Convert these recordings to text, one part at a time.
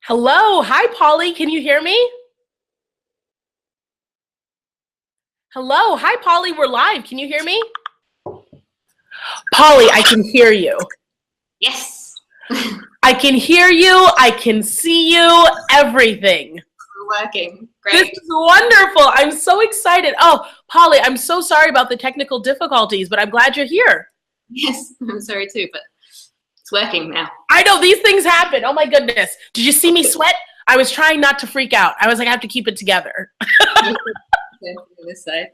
Hello. Hi, Polly. Can you hear me? Hello. Hi, Polly. We're live. Can you hear me? Polly, I can hear you. Yes. I can hear you. I can see you. Everything. We're working. This Great. is wonderful. I'm so excited. Oh, Polly, I'm so sorry about the technical difficulties, but I'm glad you're here. Yes, I'm sorry too, but it's working now. I know these things happen. Oh my goodness. Did you see me sweat? I was trying not to freak out. I was like, I have to keep it together. This side.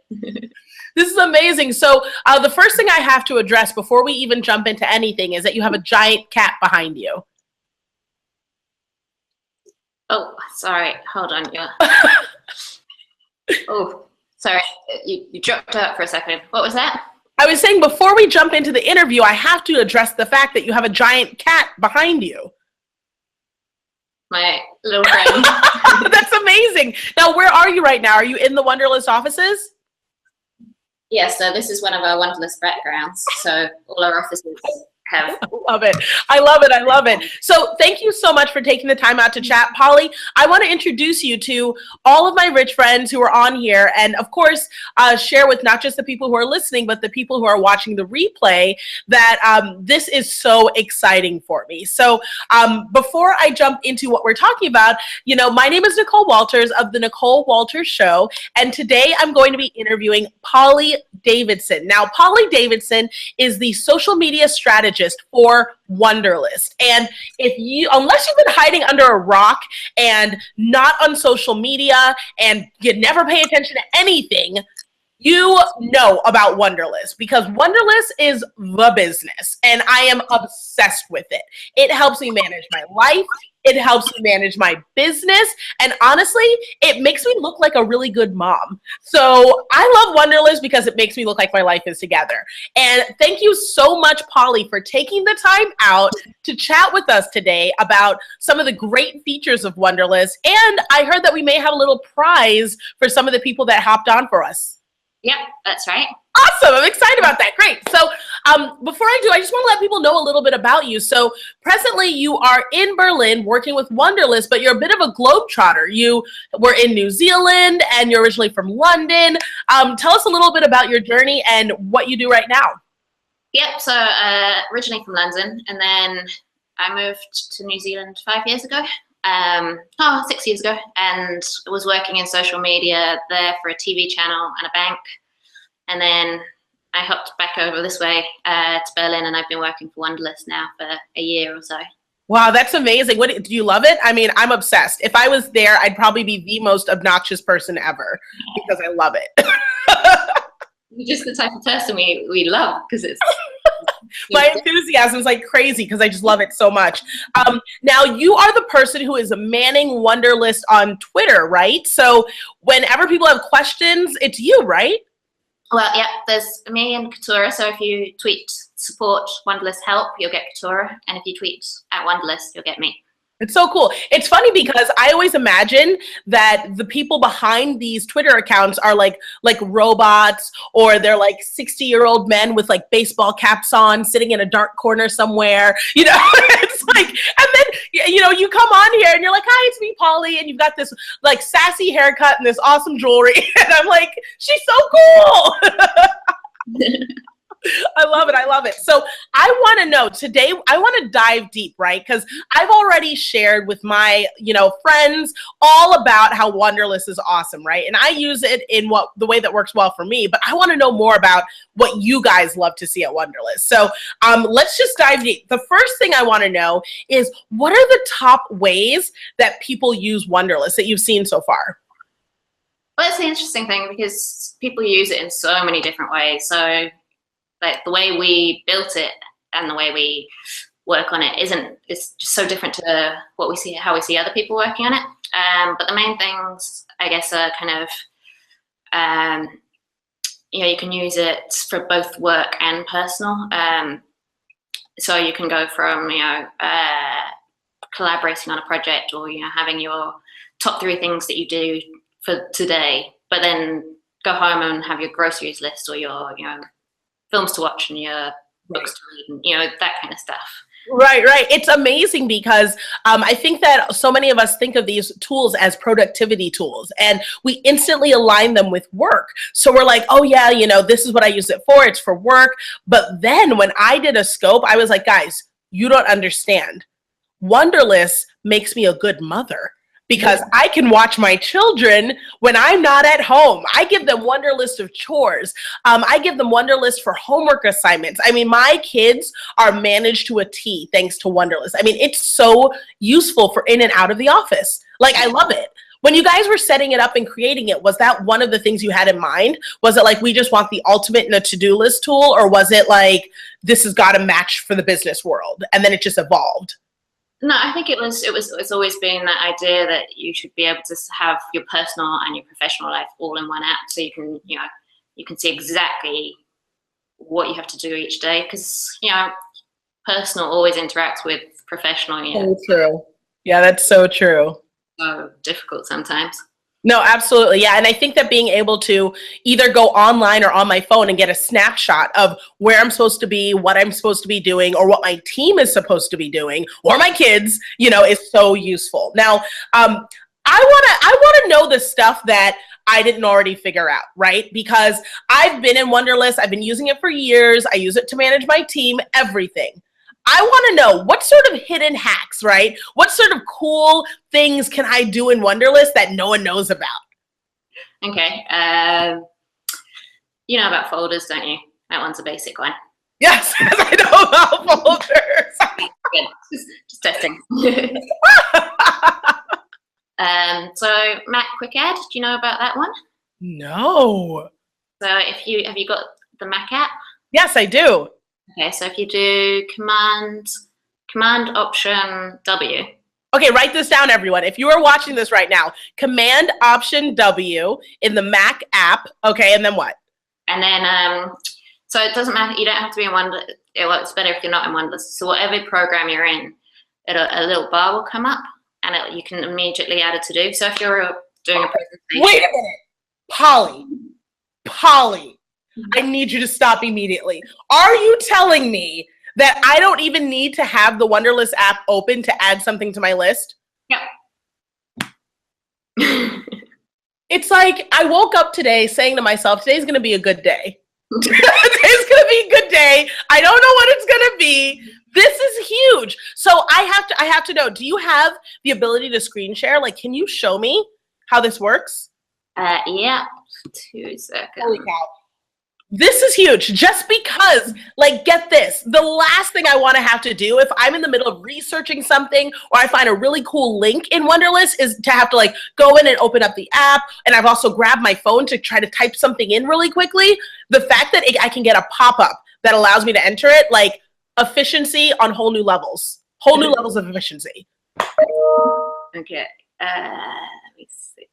This is amazing. So the first thing I have to address before we even jump into anything is that you have a giant cat behind you. Oh, sorry. Hold on. Yeah. Oh, sorry. You dropped out for a second. What was that? I was saying before we jump into the interview, I have to address the fact that you have a giant cat behind you. My little friend. That's amazing. Now, where are you right now? Are you in the Wunderlist offices? Yeah, so this is one of our Wunderlist backgrounds. So all our offices have. I love it. I love it. I love it. So thank you so much for taking the time out to chat. Polly, I want to introduce you to all of my rich friends who are on here, and of course, share with not just the people who are listening, but the people who are watching the replay that this is so exciting for me. So before I jump into what we're talking about, you know, my name is Nicole Walters of The Nicole Walters Show, and today I'm going to be interviewing Polly Davidson. Now, Polly Davidson is the social media strategist for Wunderlist. And unless you've been hiding under a rock and not on social media and you never pay attention to anything, you know about Wunderlist because Wunderlist is the business and I am obsessed with it. It helps me manage my life. It helps me manage my business. And honestly, it makes me look like a really good mom. So I love Wunderlist because it makes me look like my life is together. And thank you so much, Polly, for taking the time out to chat with us today about some of the great features of Wunderlist. And I heard that we may have a little prize for some of the people that hopped on for us. Yep, that's right. Awesome. I'm excited about that. Great. So before I do, I just want to let people know a little bit about you. So presently you are in Berlin working with Wunderlist, but you're a bit of a globetrotter. You were in New Zealand and you're originally from London. Tell us a little bit about your journey and what you do right now. Yep, so originally from London, and then I moved to New Zealand 5 years ago. 6 years ago, and was working in social media there for a TV channel and a bank. And then I hopped back over this way to Berlin, and I've been working for Wunderlist now for a year or so. Wow, that's amazing. Do you love it? I mean, I'm obsessed. If I was there, I'd probably be the most obnoxious person ever because I love it. You're just the type of person we love because it's my enthusiasm is like crazy because I just love it so much. Now you are the person who is manning Wunderlist on Twitter, right? So whenever people have questions, it's you, right? Well, yeah, there's me and Katura. So if you tweet support Wunderlist help, you'll get Katura. And if you tweet at Wunderlist, you'll get me. It's so cool. It's funny because I always imagine that the people behind these Twitter accounts are like robots, or they're like 60-year-old men with like baseball caps on sitting in a dark corner somewhere. You know, it's like, and then, you know, you come on here and you're like, hi, it's me, Polly. And you've got this like sassy haircut and this awesome jewelry. And I'm like, she's so cool. I love it. I love it. So I want to know today, I want to dive deep, right? Because I've already shared with my, friends all about how Wunderlist is awesome, right? And I use it in the way that works well for me, but I want to know more about what you guys love to see at Wunderlist. So let's just dive deep. The first thing I want to know is, what are the top ways that people use Wunderlist that you've seen so far? Well, it's an interesting thing because people use it in so many different ways. So like the way we built it and the way we work on it it's just so different to how we see other people working on it. But the main things, I guess, are kind of, you can use it for both work and personal. So you can go from, collaborating on a project, or, having your top 3 things that you do for today, but then go home and have your groceries list, or your, films to watch and your books to read, and that kind of stuff. Right, right. It's amazing because I think that so many of us think of these tools as productivity tools and we instantly align them with work. So we're like, oh, yeah, you know, this is what I use it for. It's for work. But then when I did a scope, I was like, guys, you don't understand. Wunderlist makes me a good mother because I can watch my children when I'm not at home. I give them Wunderlist of chores. I give them Wunderlist for homework assignments. I mean, my kids are managed to a T thanks to Wunderlist. I mean, it's so useful for in and out of the office. Like, I love it. When you guys were setting it up and creating it, was that one of the things you had in mind? Was it like, we just want the ultimate in a to-do list tool? Or was it like, this has got to match for the business world? And then it just evolved? No, I think it's always been that idea that you should be able to have your personal and your professional life all in one app, so you can see exactly what you have to do each day, because personal always interacts with professional. So true. Yeah, that's so true. So difficult sometimes. No, absolutely. Yeah. And I think that being able to either go online or on my phone and get a snapshot of where I'm supposed to be, what I'm supposed to be doing, or what my team is supposed to be doing, or my kids, is so useful. Now, I want to know the stuff that I didn't already figure out, right? Because I've been in Wunderlist. I've been using it for years. I use it to manage my team, everything. I want to know what sort of hidden hacks, right? What sort of cool things can I do in Wunderlist that no one knows about? Okay. You know about folders, don't you? That one's a basic one. Yes, I know about folders. Good. Just testing. So Mac Quick Add, do you know about that one? No. So have you got the Mac app? Yes, I do. Okay, so if you do Command Option W. Okay, write this down, everyone. If you are watching this right now, Command Option W in the Mac app. Okay, and then what? And then, so it doesn't matter. You don't have to be in Wunderlist. It's better if you're not in Wunderlist. So whatever program you're in, a little bar will come up, and you can immediately add a to-do. So if you're doing a presentation. Wait a minute, Polly. I need you to stop immediately. Are you telling me that I don't even need to have the Wunderlist app open to add something to my list? Yep. It's like I woke up today saying to myself, today's going to be a good day. Today's going to be a good day. I don't know what it's going to be. This is huge. So I have to know, do you have the ability to screen share? Like, can you show me how this works? Yeah. 2 seconds. Holy cow. This is huge, just because, like, get this. The last thing I want to have to do if I'm in the middle of researching something or I find a really cool link in Wunderlist is to have to, like, go in and open up the app. And I've also grabbed my phone to try to type something in really quickly. The fact that I can get a pop-up that allows me to enter it, like, efficiency on whole new levels of efficiency. Okay, let me see.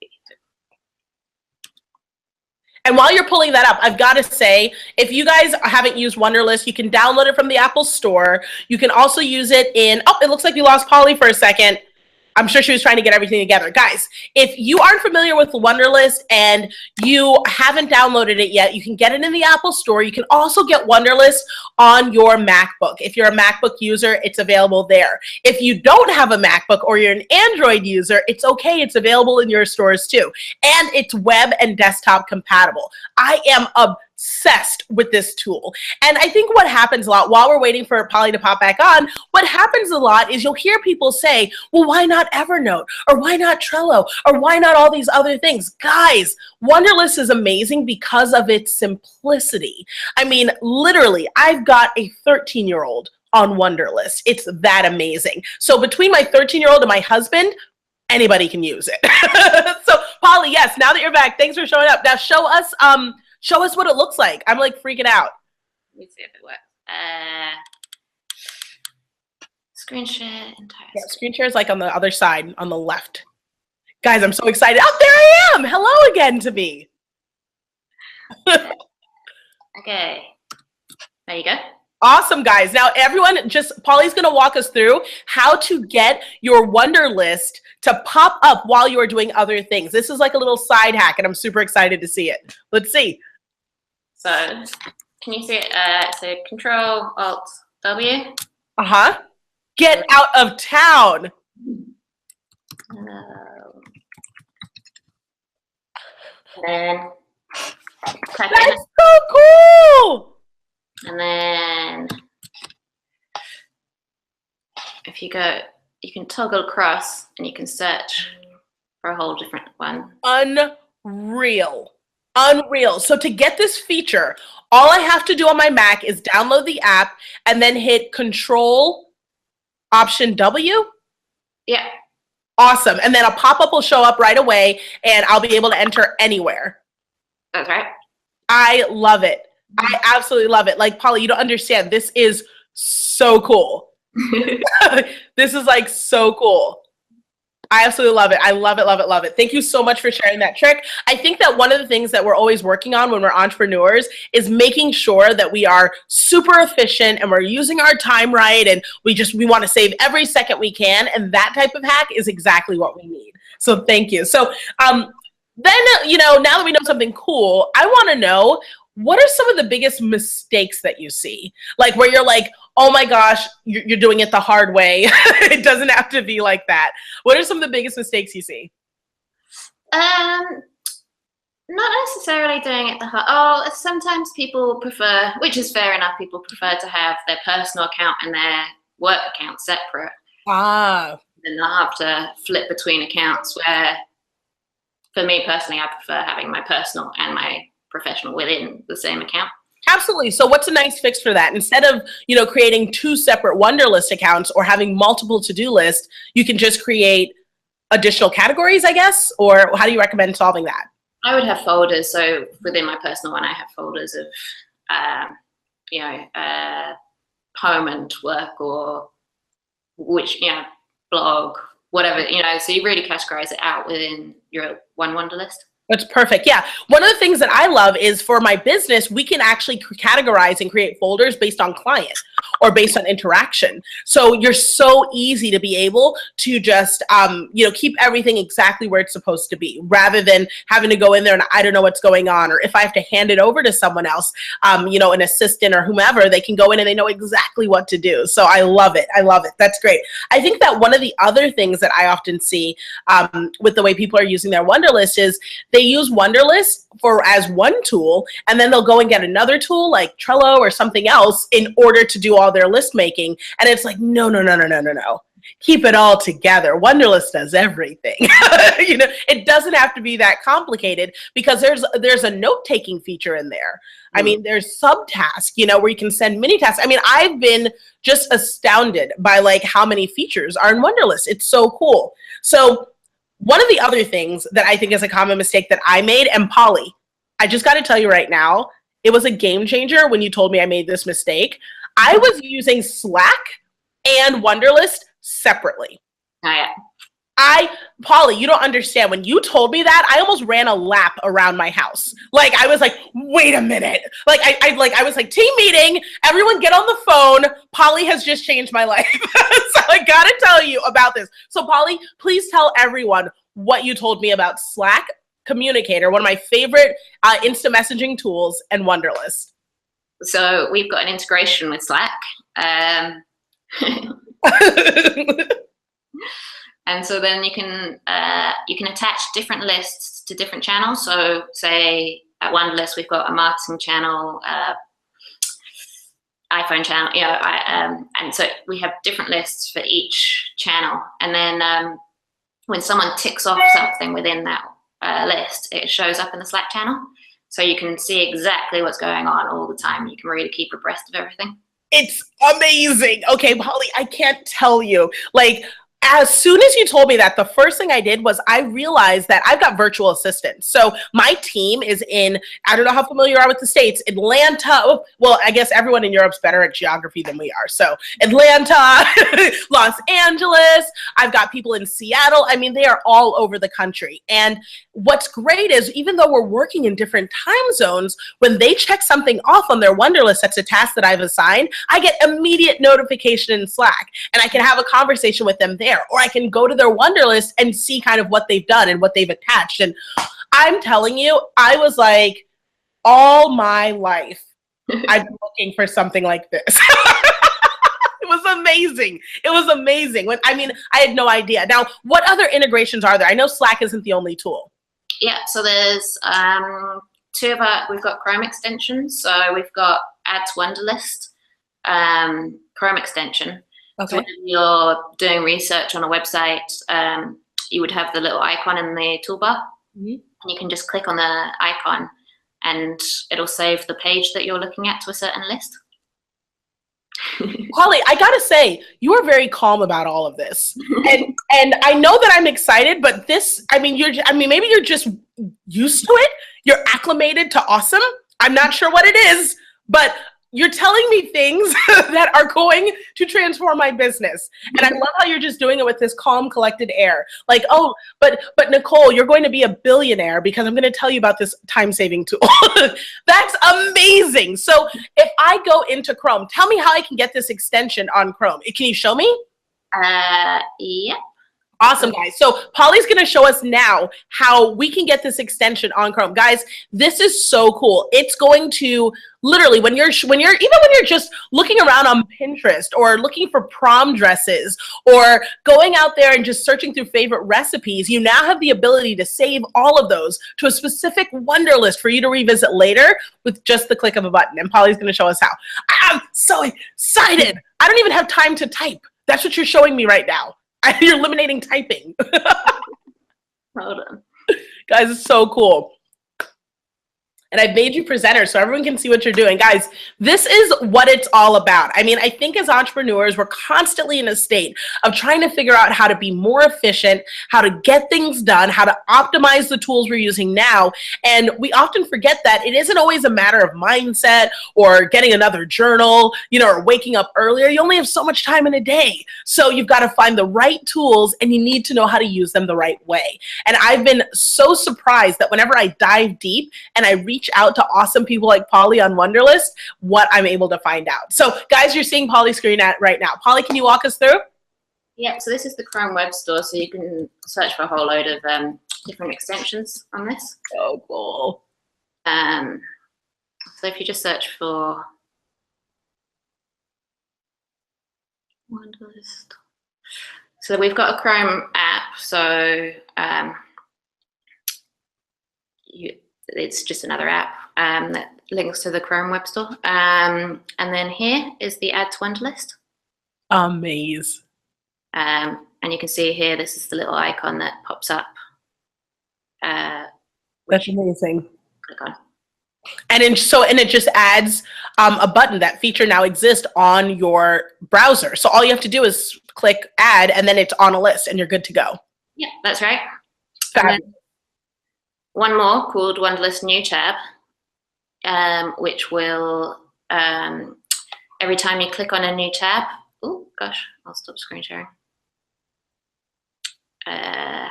And while you're pulling that up, I've got to say, if you guys haven't used Wunderlist, you can download it from the Apple Store. You can also use it in, oh, it looks like we lost Polly for a second. I'm sure she was trying to get everything together. Guys, if you aren't familiar with Wunderlist and you haven't downloaded it yet, you can get it in the Apple Store. You can also get Wunderlist on your MacBook. If you're a MacBook user, it's available there. If you don't have a MacBook or you're an Android user, it's okay. It's available in your stores too. And it's web and desktop compatible. I am obsessed with this tool. And I think what happens a lot while we're waiting for Polly to pop back on, what happens a lot is you'll hear people say, well, why not Evernote? Or why not Trello? Or why not all these other things? Guys, Wunderlist is amazing because of its simplicity. I mean, literally, I've got a 13-year-old on Wunderlist. It's that amazing. So between my 13-year-old and my husband, anybody can use it. So Polly, yes, now that you're back, thanks for showing up. Now show us what it looks like. I'm like freaking out. Let me see if it works. Screen share entire. Yeah, screen share is like on the other side, on the left. Guys, I'm so excited. Oh, there I am. Hello again to me. Okay. There you go. Awesome, guys. Now, everyone, Polly's going to walk us through how to get your Wunderlist to pop up while you are doing other things. This is like a little side hack, and I'm super excited to see it. Let's see. So, can you see it? So, Control Alt W. Uh-huh. Get out of town. And then type That's in, so cool. and then if you go, you can toggle across and you can search for a whole different one. Unreal. Unreal. So to get this feature, all I have to do on my Mac is download the app and then hit Control Option W. Yeah. Awesome. And then a pop-up will show up right away and I'll be able to enter anywhere. That's right. I love it. I absolutely love it. Like, Polly, you don't understand. This is so cool. This is like so cool. I absolutely love it. I love it, love it, love it. Thank you so much for sharing that trick. I think that one of the things that we're always working on when we're entrepreneurs is making sure that we are super efficient and we're using our time right, and we want to save every second we can, and that type of hack is exactly what we need. So thank you. So then, now that we know something cool, I want to know, what are some of the biggest mistakes that you see? Like where you're like, oh my gosh, you're doing it the hard way. It doesn't have to be like that. What are some of the biggest mistakes you see? Not necessarily doing it the hard. Oh, sometimes people prefer, which is fair enough, people prefer to have their personal account and their work account separate. Ah. Then they'll have to flip between accounts, where for me personally, I prefer having my personal and my professional within the same account. Absolutely. So what's a nice fix for that? Instead of, creating two separate Wunderlist accounts or having multiple to-do lists, you can just create additional categories, I guess? Or how do you recommend solving that? I would have folders. So within my personal one, I have folders of, home and work, or which, blog, whatever, so you really categorize it out within your one Wunderlist. That's perfect. Yeah. One of the things that I love is for my business, we can actually categorize and create folders based on client or based on interaction. So you're so easy to be able to just, keep everything exactly where it's supposed to be, rather than having to go in there and I don't know what's going on. Or if I have to hand it over to someone else, an assistant or whomever, they can go in and they know exactly what to do. So I love it. I love it. That's great. I think that one of the other things that I often see with the way people are using their Wunderlist is they use Wunderlist as one tool, and then they'll go and get another tool like Trello or something else in order to do all their list making. And it's like, no. Keep it all together. Wunderlist does everything. It doesn't have to be that complicated, because there's a note-taking feature in there. I mean, there's subtasks, where you can send mini tasks. I mean, I've been just astounded by like how many features are in Wunderlist. It's so cool. So one of the other things that I think is a common mistake that I made, and Polly, I just got to tell you right now, it was a game changer when you told me I made this mistake. I was using Slack and Wunderlist separately. Oh, yeah. Polly, you don't understand. When you told me that, I almost ran a lap around my house. Like, I was like, wait a minute. Like, I was like, team meeting, everyone get on the phone. Polly has just changed my life. So I gotta tell you about this. So Polly, please tell everyone what you told me about Slack Communicator, one of my favorite instant messaging tools, and Wunderlist. So we've got an integration with Slack. And so then you can attach different lists to different channels. So say at Wunderlist, we've got a marketing channel, iPhone channel, and so we have different lists for each channel. And then when someone ticks off something within that list, it shows up in the Slack channel. So you can see exactly what's going on all the time. You can really keep abreast of everything. It's amazing. Okay, Polly, I can't tell you. Like, as soon as you told me that, the first thing I did was I realized that I've got virtual assistants. So my team is in, I don't know how familiar you are with the States, Atlanta. Well, I guess everyone in Europe's better at geography than we are. So Atlanta, Los Angeles, I've got people in Seattle. I mean, they are all over the country. And what's great is, even though we're working in different time zones, when they check something off on their Wunderlist, that's a task that I've assigned, I get immediate notification in Slack, and I can have a conversation with them there. Or I can go to their Wunderlist and see kind of what they've done and what they've attached. And I'm telling you, I was like, all my life, I've been looking for something like this. It was amazing. It was amazing. I mean, I had no idea. Now, what other integrations are there? I know Slack isn't the only tool. Yeah, so there's we've got Chrome extensions. So we've got Add to Wunderlist Chrome extension. Okay. So when you're doing research on a website, you would have the little icon in the toolbar. And you can just click on the icon and it'll save the page that you're looking at to a certain list. Polly, I gotta say, you are very calm about all of this, and I know that I'm excited. But this, I mean, maybe you're just used to it. You're acclimated to awesome. I'm not sure what it is, but you're telling me things that are going to transform my business. And I love how you're just doing it with this calm, collected air. Like, oh, but Nicole, you're going to be a billionaire because I'm going to tell you about this time-saving tool. That's amazing. So if I go into Chrome, tell me how I can get this extension on Chrome. Can you show me? Yeah. Awesome, guys. So Polly's going to show us now how we can get this extension on Chrome. Guys, this is so cool. It's going to literally, when you're just looking around on Pinterest or looking for prom dresses or going out there and just searching through favorite recipes, you now have the ability to save all of those to a specific Wunderlist for you to revisit later with just the click of a button. And Polly's going to show us how. I'm so excited. I don't even have time to type. That's what you're showing me right now. You're eliminating typing. Hold on. Guys, it's so cool. And I've made you presenter so everyone can see what you're doing. Guys, this is what it's all about. I mean, I think as entrepreneurs, we're constantly in a state of trying to figure out how to be more efficient, how to get things done, how to optimize the tools we're using now. And we often forget that it isn't always a matter of mindset or getting another journal, or waking up earlier. You only have so much time in a day. So you've got to find the right tools and you need to know how to use them the right way. And I've been so surprised that whenever I dive deep and I reach out to awesome people like Polly on Wunderlist, what I'm able to find out. So guys, you're seeing Polly's screen right now. Polly, can you walk us through? Yeah, so this is the Chrome web store, so you can search for a whole load of different extensions on this. So cool. So if you just search for Wunderlist. So we've got a Chrome app, so it's just another app that links to the Chrome web store. And then here is the Add to Wunderlist. Amazing. And you can see here, this is the little icon that pops up. That's amazing. Click on. And it just adds a button. That feature now exists on your browser. So all you have to do is click add, and then it's on a list, and you're good to go. Yeah, that's right. One more called Wunderlist New Tab, which will, every time you click on a new tab, oh gosh, I'll stop screen sharing. Sorry.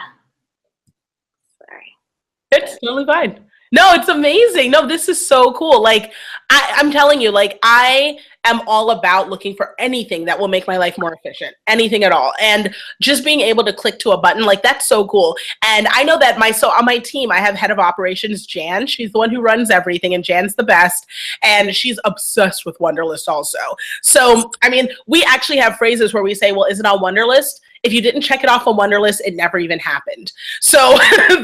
It's totally fine. No, it's amazing. No, this is so cool. Like, I'm telling you, like, I am all about looking for anything that will make my life more efficient, anything at all. And just being able to click to a button, like, that's so cool. And I know that on my team, I have head of operations, Jan. She's the one who runs everything, and Jan's the best. And she's obsessed with Wunderlist also. So, I mean, we actually have phrases where we say, well, is it on Wunderlist? If you didn't check it off on Wunderlist, it never even happened. So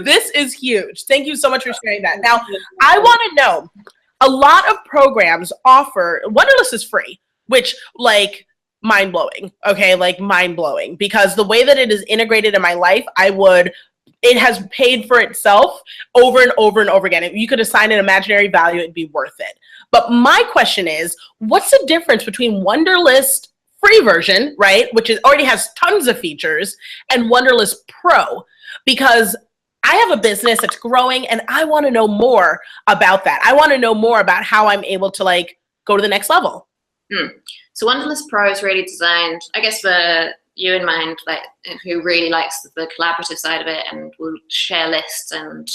this is huge. Thank you so much for sharing that. Now, I want to know, a lot of programs offer, Wunderlist is free, which, like, mind-blowing, okay? Like, mind-blowing. Because the way that it is integrated in my life, it has paid for itself over and over and over again. If you could assign an imaginary value, it'd be worth it. But my question is, what's the difference between Wunderlist free version, right, which already has tons of features, and Wunderlist Pro? Because I have a business that's growing and I want to know more about that. I want to know more about how I'm able to, like, go to the next level. So Wunderlist Pro is really designed, I guess, for you in mind, like, who really likes the collaborative side of it and will share lists, and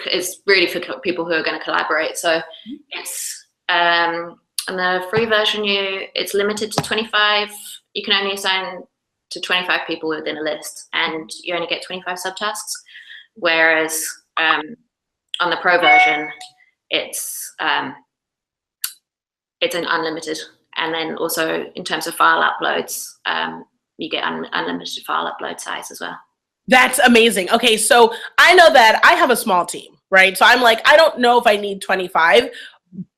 it's really for people who are going to collaborate. So it's and the free version, it's limited to 25. You can only assign to 25 people within a list, and you only get 25 subtasks. Whereas on the pro version, it's an unlimited And then also in terms of file uploads, you get unlimited file upload size as well. That's amazing. Okay, so I know that I have a small team, right? So I'm like, I don't know if I need 25,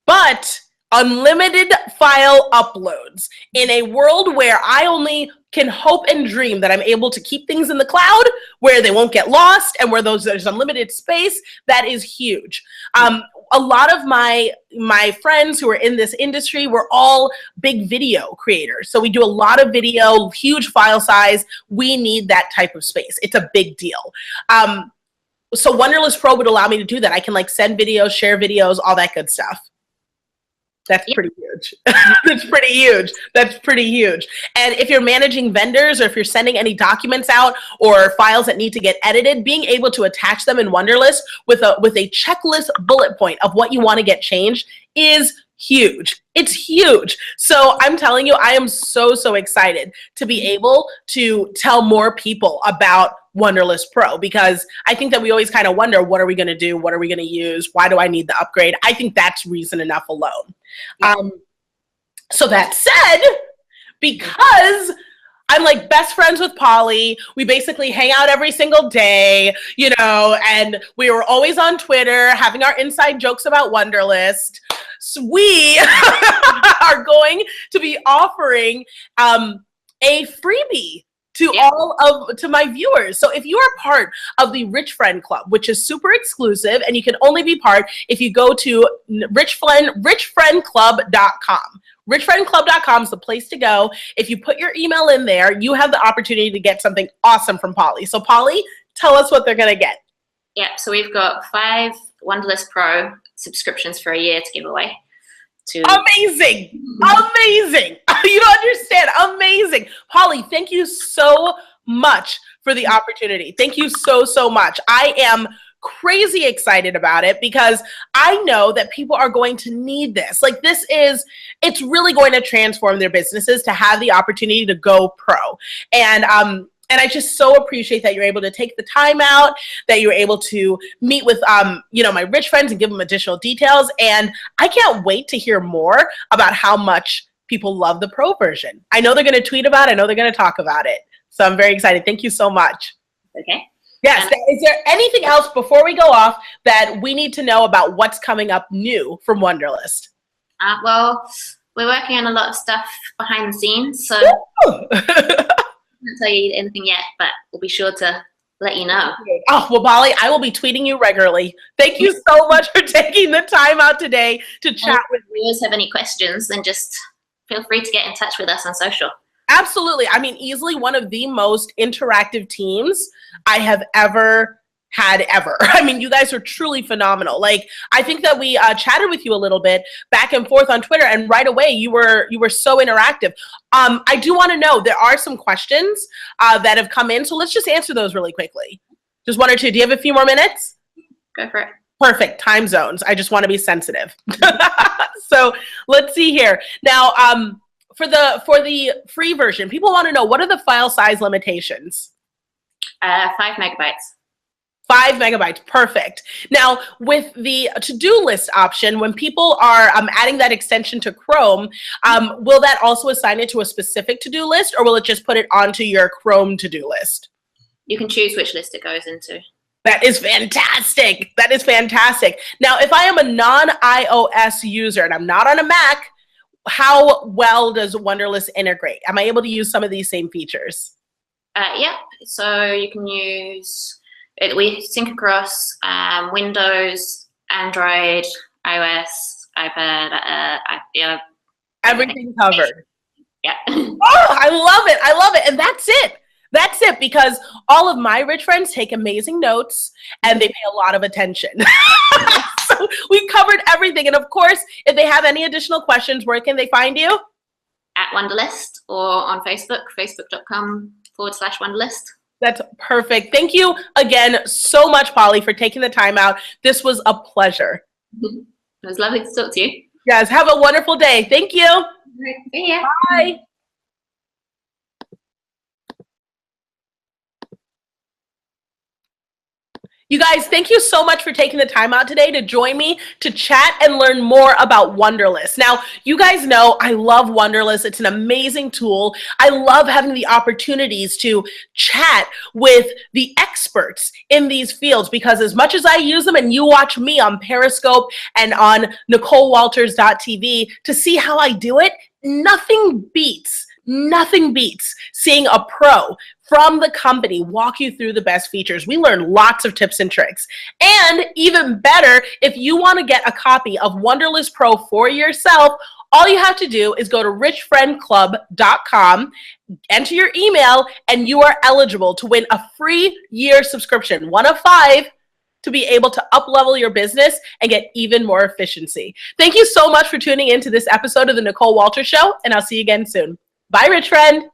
but unlimited file uploads in a world where I only can hope and dream that I'm able to keep things in the cloud where they won't get lost and where there's unlimited space, that is huge. A lot of my friends who are in this industry, we're all big video creators. So we do a lot of video, huge file size. We need that type of space. It's a big deal. So Wunderlist Pro would allow me to do that. I can like send videos, share videos, all that good stuff. That's pretty huge. That's pretty huge. That's pretty huge. And if you're managing vendors or if you're sending any documents out or files that need to get edited, being able to attach them in Wunderlist with a checklist bullet point of what you want to get changed is huge. It's huge. So I'm telling you, I am so, so excited to be able to tell more people about Wunderlist Pro, because I think that we always kind of wonder, what are we going to do? What are we going to use? Why do I need the upgrade? I think that's reason enough alone. So that said, because I'm like best friends with Polly, we basically hang out every single day, you know, and we were always on Twitter having our inside jokes about Wunderlist. So we are going to be offering a freebie to my viewers. So if you are part of the Rich Friend Club, which is super exclusive, and you can only be part if you go to richfriendclub.com. Richfriendclub.com is the place to go. If you put your email in there, you have the opportunity to get something awesome from Polly. So Polly, tell us what they're going to get. Yeah, so we've got 5 Wunderlist Pro subscriptions for a year to give away. Amazing. Amazing. You don't understand. Amazing. Polly, thank you so much for the opportunity. Thank you so, so much. I am crazy excited about it because I know that people are going to need this. Like it's really going to transform their businesses to have the opportunity to go pro. And I just so appreciate that you're able to take the time out, that you're able to meet with, my rich friends and give them additional details. And I can't wait to hear more about how much people love the pro version. I know they're going to tweet about it. I know they're going to talk about it. So I'm very excited. Thank you so much. Okay. Yes. Is there anything else before we go off that we need to know about what's coming up new from Wunderlist? Well, we're working on a lot of stuff behind the scenes. So I can't tell you anything yet, but we'll be sure to let you know. Oh, well, Polly, I will be tweeting you regularly. Thank you so much for taking the time out today to chat with me. If you guys have any questions, then just feel free to get in touch with us on social. Absolutely. I mean, easily one of the most interactive teams I have ever had ever. I mean, you guys are truly phenomenal. Like, I think that we chatted with you a little bit back and forth on Twitter, and right away you were so interactive. I do want to know, there are some questions that have come in, so let's just answer those really quickly. Just one or two. Do you have a few more minutes? Go for it. Perfect. Time zones. I just want to be sensitive. So let's see here. Now, for the free version, people want to know, what are the file size limitations? 5 megabytes. 5 megabytes, perfect. Now, with the to-do list option, when people are adding that extension to Chrome, will that also assign it to a specific to-do list, or will it just put it onto your Chrome to-do list? You can choose which list it goes into. That is fantastic. That is fantastic. Now, if I am a non-iOS user and I'm not on a Mac, how well does Wunderlist integrate? Am I able to use some of these same features? Yeah, so you can use... We sync across Windows, Android, iOS, iPad, everything covered. Yeah. Oh, I love it. I love it. And that's it. That's it, because all of my rich friends take amazing notes and they pay a lot of attention. So we covered everything. And of course, if they have any additional questions, where can they find you? At Wunderlist, or on Facebook, facebook.com/Wunderlist. That's perfect. Thank you again so much, Polly, for taking the time out. This was a pleasure. It was lovely to talk to you. Yes, have a wonderful day. Thank you. See ya. Bye. You guys, thank you so much for taking the time out today to join me to chat and learn more about Wunderlist. Now, you guys know I love Wunderlist. It's an amazing tool. I love having the opportunities to chat with the experts in these fields, because as much as I use them, and you watch me on Periscope and on NicoleWalters.tv to see how I do it, nothing beats seeing a pro from the company walk you through the best features. We learn lots of tips and tricks. And even better, if you want to get a copy of Wunderlist Pro for yourself, all you have to do is go to richfriendclub.com, enter your email, and you are eligible to win a free year subscription, 1 of 5, to be able to up-level your business and get even more efficiency. Thank you so much for tuning in to this episode of the Nicole Walters Show, and I'll see you again soon. Bye, Rich Friend.